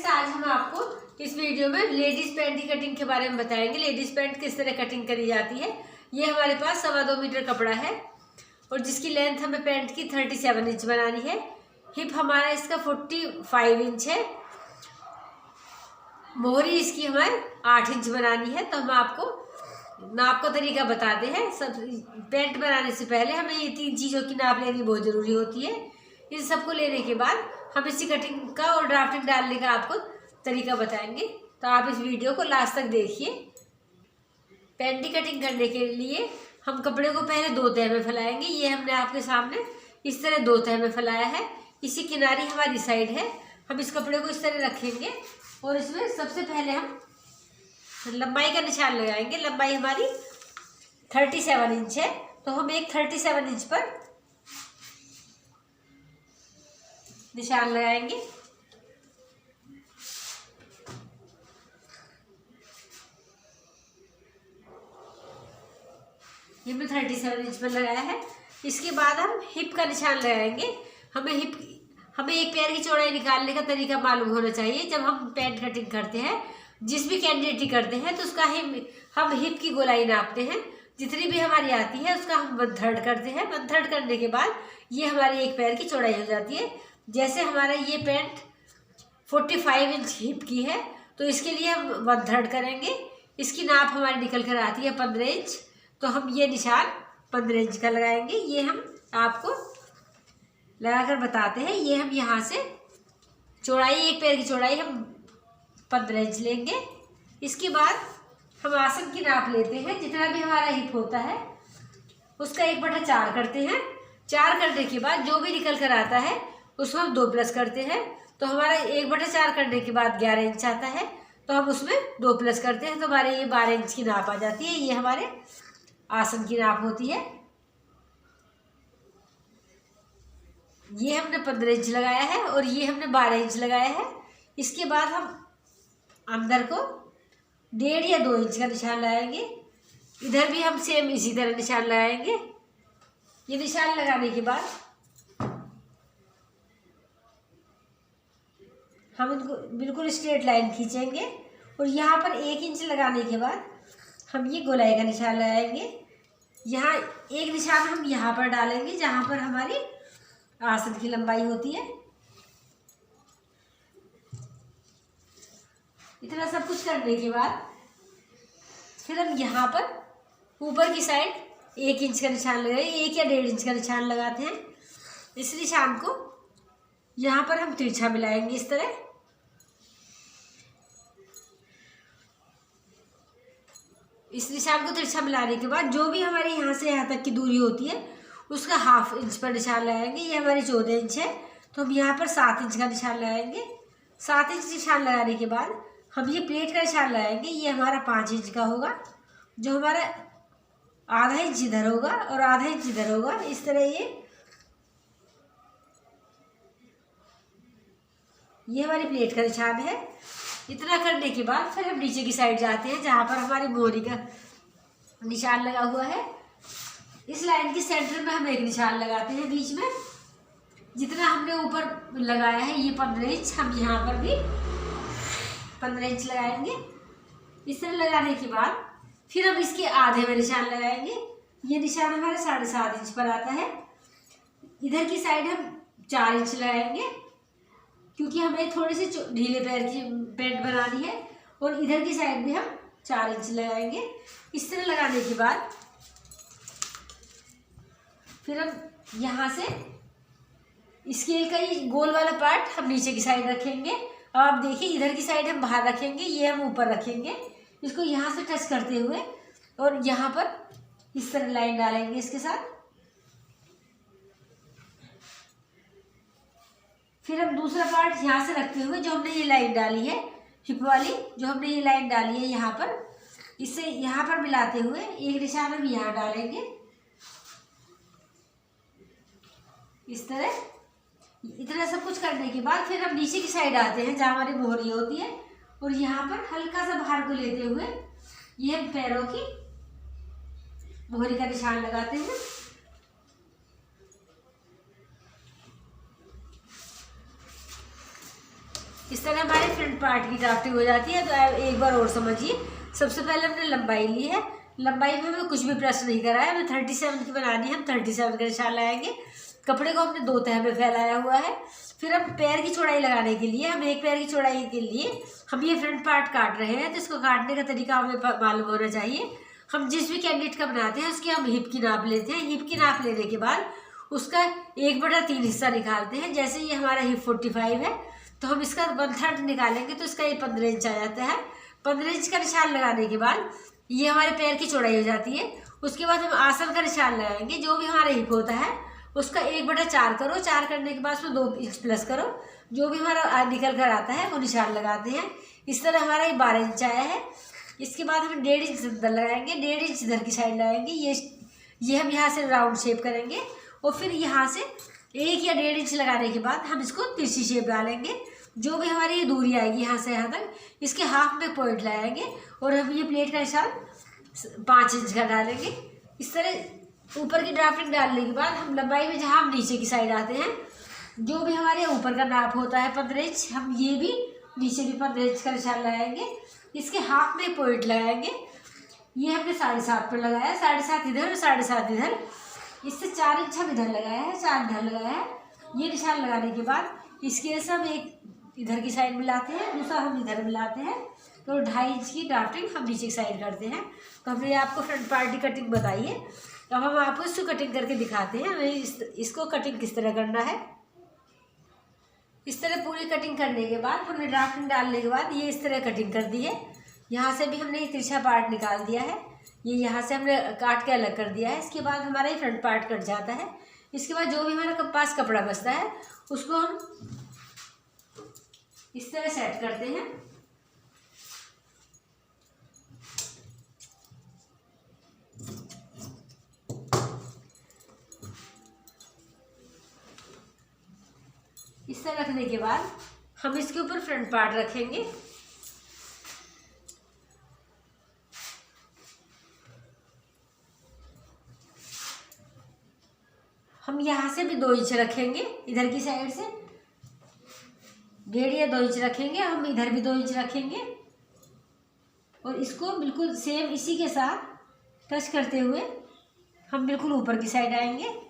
Friends, आज हम आपको इस वीडियो में लेडीज पैंट की कटिंग के बारे में बताएंगे। लेडीज पैंट किस तरह कटिंग करी जाती है। ये हमारे पास 2.25 मीटर कपड़ा है और जिसकी लेंथ हमें पैंट की 37 इंच बनानी है। हिप हमारा इसका 45 इंच है। मोहरी इसकी हमें 8 इंच बनानी है। तो हम आपको नाप का तरीका बताते हैं। सब पैंट बनाने से पहले हमें ये 3 चीज़ों की नाप लेनी बहुत ज़रूरी होती है। इन सबको लेने के बाद हम इसी कटिंग का और ड्राफ्टिंग डालने का आपको तरीका बताएंगे। तो आप इस वीडियो को लास्ट तक देखिए। पैंट की कटिंग करने के लिए हम कपड़े को पहले 2 तह में फैलाएंगे। ये हमने आपके सामने इस तरह 2 तह में फैलाया है। इसी किनारी हमारी साइड है। हम इस कपड़े को इस तरह रखेंगे और इसमें सबसे पहले हम लंबाई का निशान लगाएंगे। लंबाई हमारी 37 इंच है। तो हम एक 37 इंच पर निशान लगाएंगे। ये हमने 37 इंच पर लगाया है। इसके बाद हम हिप का निशान लगाएंगे। हमें एक पैर की चौड़ाई निकालने का तरीका मालूम होना चाहिए। जब हम पैंट कटिंग करते हैं, जिस भी कैंडिडेट की करते हैं, तो उसका हम हिप की गोलाई नापते हैं। जितनी भी हमारी आती है उसका हम 1/3 करते हैं। 1/3 करने के बाद ये हमारी एक पैर की चौड़ाई हो जाती है। जैसे हमारा ये पैंट 45 इंच हिप की है, तो इसके लिए हम 1/3 करेंगे। इसकी नाप हमारी निकल कर आती है 15 इंच। तो हम ये निशान 15 इंच का लगाएंगे। ये हम आपको लगाकर बताते हैं। ये हम यहाँ से चौड़ाई, एक पैर की चौड़ाई हम 15 इंच लेंगे। इसके बाद हम आसन की नाप लेते हैं। जितना भी हमारा हिप होता है उसका 1/4 करते हैं। 4 करने के बाद जो भी निकल कर आता है उसमें हम 2 प्लस करते हैं। तो हमारा 1/4 करने के बाद 11 इंच आता है। तो हम उसमें 2 प्लस करते हैं तो हमारे ये 12 इंच की नाप आ जाती है। ये हमारे आसन की नाप होती है। ये हमने 15 इंच लगाया है और ये हमने 12 इंच लगाया है। इसके बाद हम अंदर को 1.5 या 2 इंच का निशान लगाएंगे। इधर भी हम सेम इसी तरह निशान लगाएंगे। ये निशान लगाने के बाद हम इनको बिल्कुल स्ट्रेट लाइन खींचेंगे और यहाँ पर 1 इंच लगाने के बाद हम ये गोलाई का निशान लगाएंगे। यहाँ एक निशान हम यहाँ पर डालेंगे जहाँ पर हमारी आसन की लंबाई होती है। इतना सब कुछ करने के बाद फिर हम यहाँ पर ऊपर की साइड 1 इंच का निशान लगाएंगे। 1 या 1.5 इंच का निशान लगाते हैं। इस निशान को यहाँ पर हम तिरछा मिलाएंगे इस तरह। इस निशान को तिरछा मिलाने के बाद जो भी हमारे यहाँ से यहाँ तक की दूरी होती है उसका 1/2 इंच पर निशान लगाएंगे। ये हमारी 14 इंच है। तो हम यहाँ पर 7 इंच का निशान लगाएंगे। 7 इंच निशान लगाने के बाद हम ये प्लेट का निशान लगाएंगे। ये हमारा 5 इंच का होगा। जो हमारा आधा इंच इधर होगा और आधा इंच इधर होगा। इस तरह ये हमारी प्लेट का निशान है। इतना करने के बाद फिर हम नीचे की साइड जाते हैं जहाँ पर हमारी मोहरी का निशान लगा हुआ है। इस लाइन के सेंटर में हम एक निशान लगाते हैं बीच में। जितना हमने ऊपर लगाया है ये 15 इंच, हम यहाँ पर भी 15 इंच लगाएंगे। इस तरह लगाने के बाद फिर हम इसके आधे में निशान लगाएंगे। ये निशान हमारे 7.5 इंच पर आता है। इधर की साइड हम 4 इंच लगाएंगे क्योंकि हमें थोड़े से ढीले पैर की पैंट बनानी है। और इधर की साइड भी हम 4 इंच लगाएंगे। इस तरह लगाने के बाद फिर हम यहाँ से स्केल का ये गोल वाला पार्ट हम नीचे की साइड रखेंगे। अब आप देखिए, इधर की साइड हम बाहर रखेंगे, ये हम ऊपर रखेंगे। इसको यहाँ से टच करते हुए और यहाँ पर इस तरह लाइन डालेंगे इसके साथ। फिर हम दूसरा पार्ट यहाँ से रखते हुए जो हमने ये लाइन डाली है हिप वाली, जो हमने ये लाइन डाली है यहाँ पर, इससे यहाँ पर मिलाते हुए एक निशान हम यहाँ डालेंगे इस तरह। इतना सब कुछ करने के बाद फिर हम नीचे की साइड आते हैं जहाँ हमारी मोहरी होती है और यहाँ पर हल्का सा बाहर को लेते हुए ये हम पैरों की मोहरी का निशान लगाते हैं। इस तरह हमारे फ्रंट पार्ट की ड्राफ्टिंग हो जाती है। तो एक बार और समझिए। सबसे पहले हमने लंबाई ली है, लंबाई में हमें कुछ भी प्रश्न नहीं करा है, हमें 37 की बनानी है। हम 37 का निशान लगाएंगे। कपड़े को हमने 2 तह में फैलाया हुआ है। फिर हम पैर की चौड़ाई लगाने के लिए, हम एक पैर की चौड़ाई के लिए हम ये फ्रंट पार्ट काट रहे हैं, तो इसको काटने का तरीका हमें मालूम होना चाहिए। हम जिस भी कैंडिडेट का बनाते हैं उसकी हम हिप की नाप लेते हैं। हिप की नाप लेने के बाद उसका 1/3 हिस्सा निकालते हैं। जैसे ये हमारा हिप 45 है, तो हम इसका 1/3 निकालेंगे तो इसका ये 15 इंच आ जाता है। 15 इंच का निशान लगाने के बाद ये हमारे पैर की चौड़ाई हो जाती है। उसके बाद हम आसन का निशान लगाएंगे। जो भी हमारा हिप होता है उसका 1/4 करो, 4 करने के बाद उसमें 2 इंच प्लस करो, जो भी हमारा निकल कर आता है वो निशान लगाते हैं। इस तरह हमारा ये 12 इंच आया है। इसके बाद हम 1.5 इंच अंदर लगाएंगे, 1.5 इंच इधर की साइड लगाएंगे। ये हम यहाँ से राउंड शेप करेंगे और फिर यहाँ से 1 या 1.5 इंच लगाने के बाद हम इसको तिरछी शेप डालेंगे। जो भी हमारी ये दूरी आएगी यहाँ से यहाँ तक, इसके हाफ में पॉइंट लगाएंगे और हम ये प्लेट का निशान 5 इंच का डालेंगे। इस तरह ऊपर की ड्राफ्टिंग डालने के बाद हम लंबाई में जहाँ हम नीचे की साइड आते हैं, जो भी हमारे ऊपर का नाप होता है 15 इंच, हम ये भी नीचे भी 15 इंच का निशान लगाएंगे। इसके हाफ में पॉइंट लगाएंगे। ये हमने 7.5 पर लगाया, 7.5 इधर और 7.5 इधर। इससे 4 इंच हम इधर लगाया है, 4 इधर लगाया है। ये निशान लगाने के बाद इसके से हम एक इधर की साइड मिलाते हैं, दूसरा हम इधर मिलाते हैं, तो 2.5 इंच की ड्राफ्टिंग हम नीचे की साइड करते हैं। तो हमने आपको फ्रंट पार्ट की कटिंग बताई है। अब हम आपको इसको कटिंग करके दिखाते हैं इसको कटिंग किस तरह करना है। इस तरह पूरी कटिंग करने के बाद हमने ड्राफ्टिंग डालने के बाद ये इस तरह कटिंग कर दी है। यहाँ से भी हमने ये तिरछा पार्ट निकाल दिया है, ये यहाँ से हमने काट के अलग कर दिया है। इसके बाद हमारा ये फ्रंट पार्ट कट जाता है। इसके बाद जो भी हमारे पास कपड़ा बचता है उसको हम इस तरह सेट करते हैं। इस तरह रखने के बाद हम इसके ऊपर फ्रंट पार्ट रखेंगे। हम यहाँ से भी 2 इंच रखेंगे, इधर की साइड से 1.5 या 2 इंच रखेंगे। हम इधर भी 2 इंच रखेंगे और इसको बिल्कुल सेम इसी के साथ टच करते हुए हम बिल्कुल ऊपर की साइड आएंगे।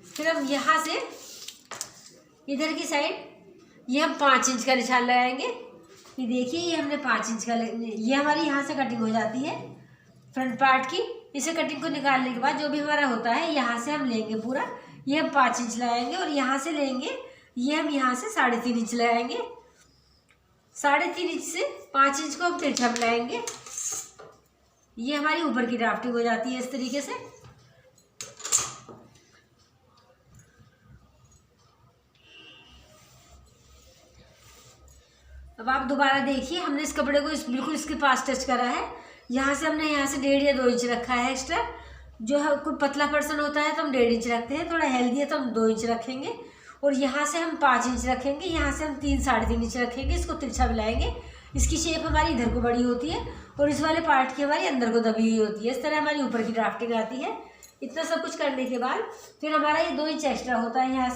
फिर हम यहाँ से इधर की साइड ये हम 5 इंच का निशान लगाएंगे। ये देखिए, ये हमने 5 इंच का, ये हमारी यहाँ से कटिंग हो जाती है फ्रंट पार्ट की। इसे कटिंग को निकालने के बाद जो भी हमारा होता है यहाँ से हम लेंगे पूरा, ये हम 5 इंच लगाएंगे और यहाँ से लेंगे, ये हम यहाँ से 3.5 इंच लगाएंगे। 3.5 इंच से 5 इंच को हम तिरछा मिलाएंगे। ये हमारी ऊपर की ड्राफ्टिंग हो जाती है इस तरीके से। अब आप दोबारा देखिए, हमने इस कपड़े को बिल्कुल इसके पास टच करा है। यहाँ से हमने यहाँ से 1.5 या 2 इंच रखा है एक्स्ट्रा। जो है कोई पतला पर्सन होता है तो हम 1.5 इंच रखते हैं, थोड़ा हेल्दी है तो हम 2 इंच रखेंगे। और यहाँ से हम 5 इंच रखेंगे, यहाँ से हम 3-3.5 इंच रखेंगे। इसको तिरछा मिलाएंगे। इसकी शेप हमारी इधर को बड़ी होती है और इस वाले पार्ट की हमारी अंदर को दबी हुई होती है। इस तरह हमारी ऊपर की ड्राफ्टिंग आती है। इतना सब कुछ करने के बाद फिर हमारा ये 2 इंच एक्स्ट्रा होता है। यहाँ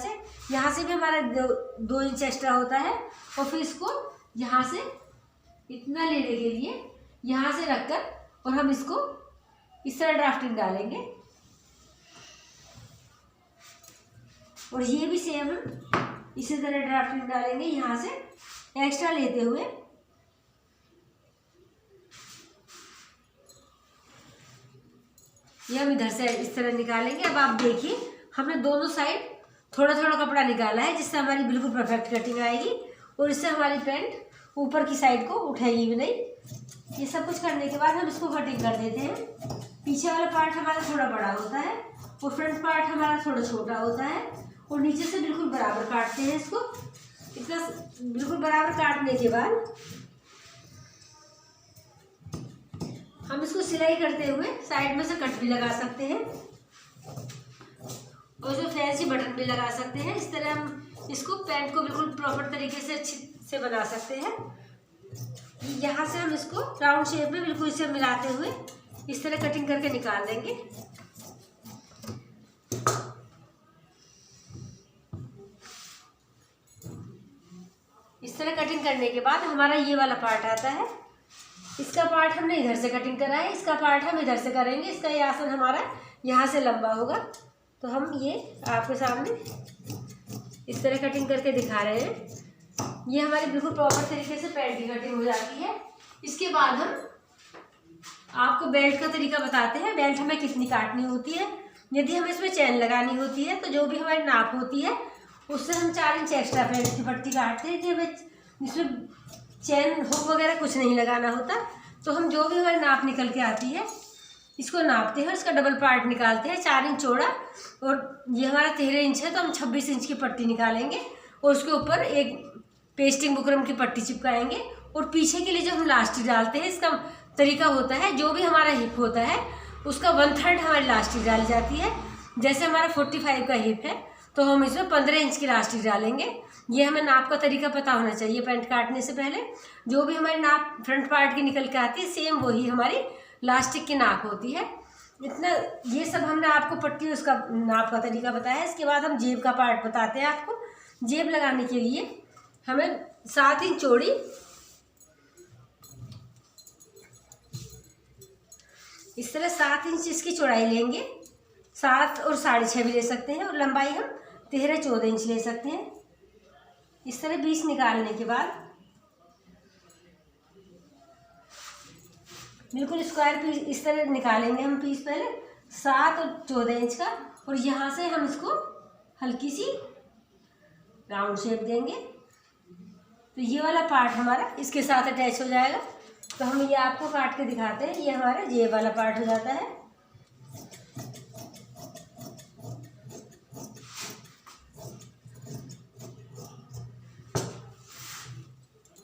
से भी हमारा 2 इंच एक्स्ट्रा होता है। और फिर इसको यहाँ से इतना लेने के लिए यहाँ से रखकर और हम इसको इस तरह ड्राफ्टिंग डालेंगे। और ये भी सेम हम इसी तरह ड्राफ्टिंग डालेंगे, यहाँ से एक्स्ट्रा लेते हुए। ये हम इधर से इस तरह निकालेंगे। अब आप देखिए, हमने दोनों साइड थोड़ा थोड़ा कपड़ा निकाला है, जिससे हमारी बिल्कुल परफेक्ट कटिंग आएगी और इससे हमारी पैंट ऊपर की साइड को उठाएगी भी नहीं। ये सब कुछ करने के बाद हम इसको कटिंग कर देते हैं। पीछे वाला पार्ट हमारा थोड़ा बड़ा होता है और फ्रंट पार्ट हमारा थोड़ा छोटा होता है और नीचे से बिल्कुल बराबर काटते हैं इसको। इतना बिल्कुल बराबर काटने के बाद हम इसको सिलाई करते हुए साइड में से कट भी लगा सकते हैं और जो फैंसी बटन भी लगा सकते हैं। इस तरह हम इसको पैंट को बिल्कुल प्रॉपर तरीके से अच्छी से बना सकते हैं। यहाँ से हम इसको राउंड शेप में बिल्कुल इसे मिलाते हुए इस तरह कटिंग करके निकाल देंगे। इस तरह कटिंग करने के बाद हमारा ये वाला पार्ट आता है। इसका पार्ट हमने इधर से कटिंग करा है, इसका पार्ट हम इधर से करेंगे। इसका ये आसन हमारा यहाँ से लंबा होगा। तो हम ये आपके सामने इस तरह कटिंग करके दिखा रहे हैं। ये हमारी बिल्कुल प्रॉपर तरीके से पैंट की कटिंग हो जाती है। इसके बाद हम आपको बेल्ट का तरीका बताते हैं। बेल्ट हमें कितनी काटनी होती है। यदि हमें इसमें चैन लगानी होती है तो जो भी हमारी नाप होती है उससे हम 4 इंच एक्स्ट्रा पैंट की पट्टी काटते हैं कि हमें इसमें चैन हुक वगैरह कुछ नहीं लगाना होता। तो हम जो भी हमारी नाप निकल के आती है इसको नापते हैं, इसका डबल पार्ट निकालते हैं 4 इंच चौड़ा, और ये हमारा 13 इंच है तो हम 26 इंच की पट्टी निकालेंगे और उसके ऊपर एक पेस्टिंग बुकरम की पट्टी चिपकाएंगे। और पीछे के लिए जो हम लास्टिक डालते हैं इसका तरीका होता है, जो भी हमारा हिप होता है उसका 1/3 हमारी लास्टिक डाली जाती है। जैसे हमारा 45 का हिप है तो हम इसमें 15 इंच की लास्टिक डालेंगे। ये हमें नाप का तरीका पता होना चाहिए पैंट काटने से पहले। जो भी हमारी नाप फ्रंट पार्ट की निकल के आती है सेम वही हमारी लास्टिक की नाप होती है। इतना ये सब हमने आपको पट्टी उसका नाप का तरीका बताया। इसके बाद हम जेब का पार्ट बताते हैं आपको। जेब लगाने के लिए हमें 7 इंच चौड़ी इस तरह 7 इंच इसकी चौड़ाई लेंगे। 7 और 6.5 भी ले सकते हैं, और लंबाई हम 13-14 इंच ले सकते हैं। इस तरह 20 निकालने के बाद बिल्कुल स्क्वायर पीस इस तरह निकालेंगे हम पीस पहले 7 और 14 इंच का, और यहाँ से हम इसको हल्की सी राउंड शेप देंगे। तो ये वाला पार्ट हमारा इसके साथ अटैच हो जाएगा। तो हम ये आपको काट के दिखाते हैं। ये हमारा जेब वाला पार्ट हो जाता है।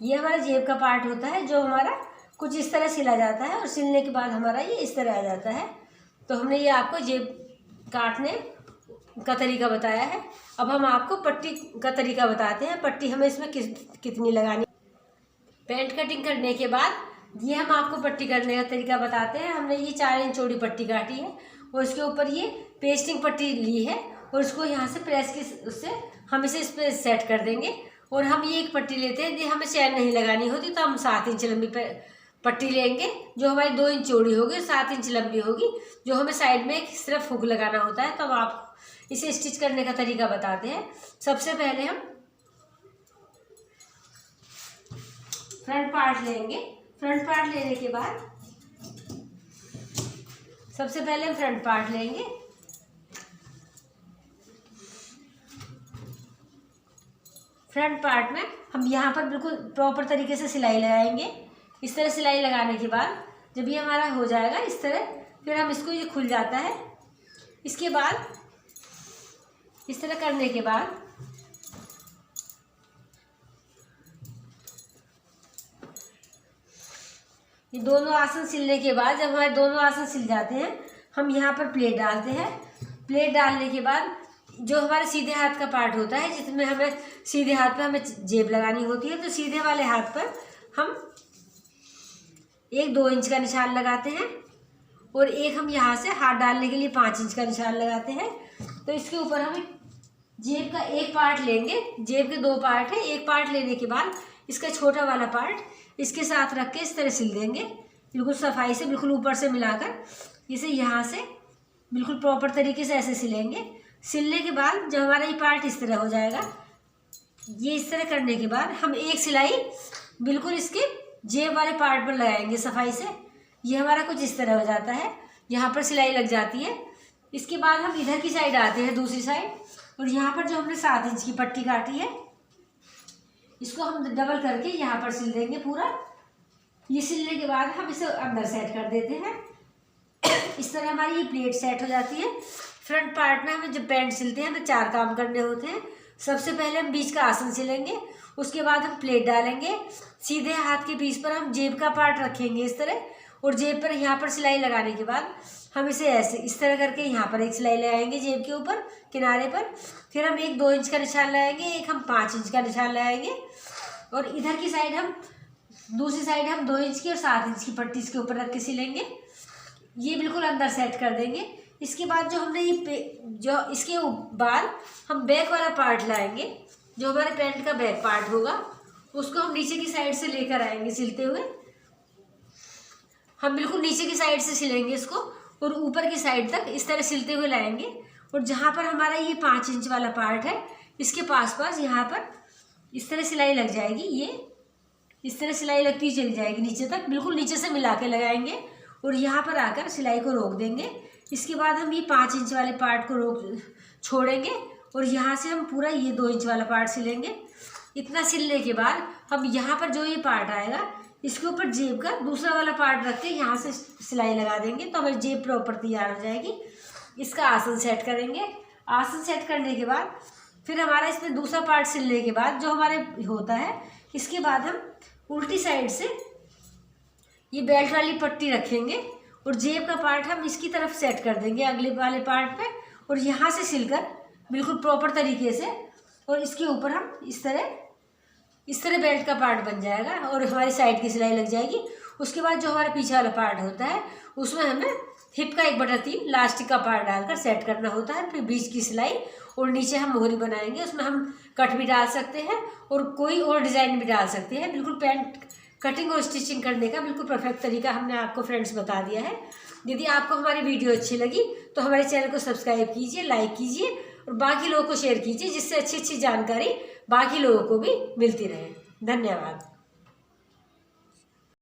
ये हमारा जेब का पार्ट होता है जो हमारा कुछ इस तरह सिला जाता है, और सिलने के बाद हमारा ये इस तरह आ जाता है। तो हमने ये आपको जेब काटने का तरीका बताया है। अब हम आपको पट्टी का तरीका बताते हैं। पट्टी हमें इसमें कितनी लगानी। पैंट कटिंग करने के बाद ये हम आपको पट्टी करने का तरीका बताते हैं। हमने ये 4 इंच चौड़ी पट्टी काटी है और उसके ऊपर ये पेस्टिंग पट्टी ली है, और उसको यहाँ से प्रेस की उससे हम इसे इस पर सेट कर देंगे। और हम ये एक पट्टी लेते हैं। यदि हमें चैन नहीं लगानी होती तो हम 7 इंच लंबी पट्टी लेंगे, जो हमारी 2 इंच चौड़ी होगी, 7 इंच लंबी होगी, जो हमें साइड में सिर्फ हुक लगाना होता है। तो हम आप इसे स्टिच करने का तरीका बताते हैं। सबसे पहले हम फ्रंट पार्ट लेंगे। फ्रंट पार्ट लेने के बाद सबसे पहले हम फ्रंट पार्ट लेंगे। फ्रंट पार्ट में हम यहाँ पर बिल्कुल प्रॉपर तरीके से सिलाई लगाएंगे। इस तरह सिलाई लगाने के बाद जब ये हमारा हो जाएगा इस तरह, फिर हम इसको, ये खुल जाता है। इसके बाद इस तरह करने के बाद ये दोनों आसन सिलने के बाद, जब हमारे दोनों आसन सिल जाते हैं, हम यहाँ पर प्लेट डालते हैं। प्लेट डालने के बाद जो हमारे सीधे हाथ का पार्ट होता है, जिसमें हमें सीधे हाथ पे हमें जेब लगानी होती है, तो सीधे वाले हाथ पर हम 1-2 इंच का निशान लगाते हैं, और एक हम यहाँ से हाथ डालने के लिए 5 इंच का निशान लगाते हैं। तो इसके ऊपर हम जेब का एक पार्ट लेंगे। जेब के 2 पार्ट है। एक पार्ट लेने के बाद इसका छोटा वाला पार्ट इसके साथ रख के इस तरह सिल देंगे, बिल्कुल सफाई से, बिल्कुल ऊपर से मिलाकर इसे यहाँ से बिल्कुल प्रॉपर तरीके से ऐसे सिलेंगे। सिलने के बाद जब हमारा ये पार्ट इस तरह हो जाएगा, ये इस तरह करने के बाद हम एक सिलाई बिल्कुल इसके जेब वाले पार्ट पर लगाएंगे सफाई से। ये हमारा कुछ इस तरह हो जाता है, यहाँ पर सिलाई लग जाती है। इसके बाद हम इधर की साइड आते हैं, दूसरी साइड, और यहाँ पर जो हमने 7 इंच की पट्टी काटी है इसको हम डबल करके यहाँ पर सिल देंगे पूरा। ये सिलने के बाद हम इसे अंदर सेट कर देते हैं। इस तरह हमारी ये प्लेट सेट हो जाती है। फ्रंट पार्ट में हमें जब पैंट सिलते हैं हमें 4 काम करने होते हैं। सबसे पहले हम बीच का आसन सिलेंगे, उसके बाद हम प्लेट डालेंगे। सीधे हाथ के पीस पर हम जेब का पार्ट रखेंगे इस तरह, और जेब पर यहाँ पर सिलाई लगाने के बाद हम इसे ऐसे इस तरह करके यहाँ पर एक सिलाई लगाएंगे जेब के ऊपर किनारे पर। फिर हम 1-2 इंच का निशान लगाएंगे, एक हम 5 इंच का निशान लगाएंगे, और इधर की साइड हम दूसरी साइड हम 2 इंच की और 7 इंच की पट्टी इसके ऊपर रख के सिलेंगे। ये बिल्कुल अंदर सेट कर देंगे। इसके बाद जो हमने जो इसके बाद हम बैक वाला पार्ट लाएंगे, जो हमारे पैंट का बैक पार्ट होगा, उसको हम नीचे की साइड से लेकर आएंगे सिलते हुए। हम बिल्कुल नीचे की साइड से सिलेंगे इसको और ऊपर की साइड तक इस तरह सिलते हुए लाएंगे। और जहाँ पर हमारा ये 5 इंच वाला पार्ट है, इसके पास यहाँ पर इस तरह सिलाई लग जाएगी। ये इस तरह सिलाई लगती चली जाएगी नीचे तक, बिल्कुल नीचे से मिला के लगाएंगे और यहाँ पर आकर सिलाई को रोक देंगे। इसके बाद हम ये 5 इंच वाले पार्ट को छोड़ेंगे और यहाँ से हम पूरा ये 2 इंच वाला पार्ट सिलेंगे। इतना सिलने के बाद हम यहाँ पर जो ये पार्ट आएगा, इसके ऊपर जेब का दूसरा वाला पार्ट रख के यहाँ से सिलाई लगा देंगे, तो हमारी जेब प्रॉपर तैयार हो जाएगी। इसका आसन सेट करेंगे। आसन सेट करने के बाद फिर हमारा इसमें दूसरा पार्ट सिलने के बाद जो हमारे होता है, इसके बाद हम उल्टी साइड से ये बेल्ट वाली पट्टी रखेंगे और जेब का पार्ट हम इसकी तरफ सेट कर देंगे अगले वाले पार्ट पे, और यहाँ से सिलकर बिल्कुल प्रॉपर तरीके से, और इसके ऊपर हम इस तरह बेल्ट का पार्ट बन जाएगा और हमारी साइड की सिलाई लग जाएगी। उसके बाद जो हमारा पीछे वाला पार्ट होता है, उसमें हमें हिप का 1/3 लास्टिक का पार्ट डालकर सेट करना होता है। फिर बीच की सिलाई और नीचे हम मोहरी बनाएंगे, उसमें हम कट भी डाल सकते हैं और कोई और डिज़ाइन भी डाल सकते हैं। बिल्कुल पैंट कटिंग और स्टिचिंग करने का बिल्कुल परफेक्ट तरीका हमने आपको फ्रेंड्स बता दिया है। यदि आपको हमारी वीडियो अच्छी लगी तो हमारे चैनल को सब्सक्राइब कीजिए, लाइक कीजिए और बाकी लोगों को शेयर कीजिए, जिससे अच्छी अच्छी जानकारी बाकी लोगों को भी मिलती रहे। धन्यवाद।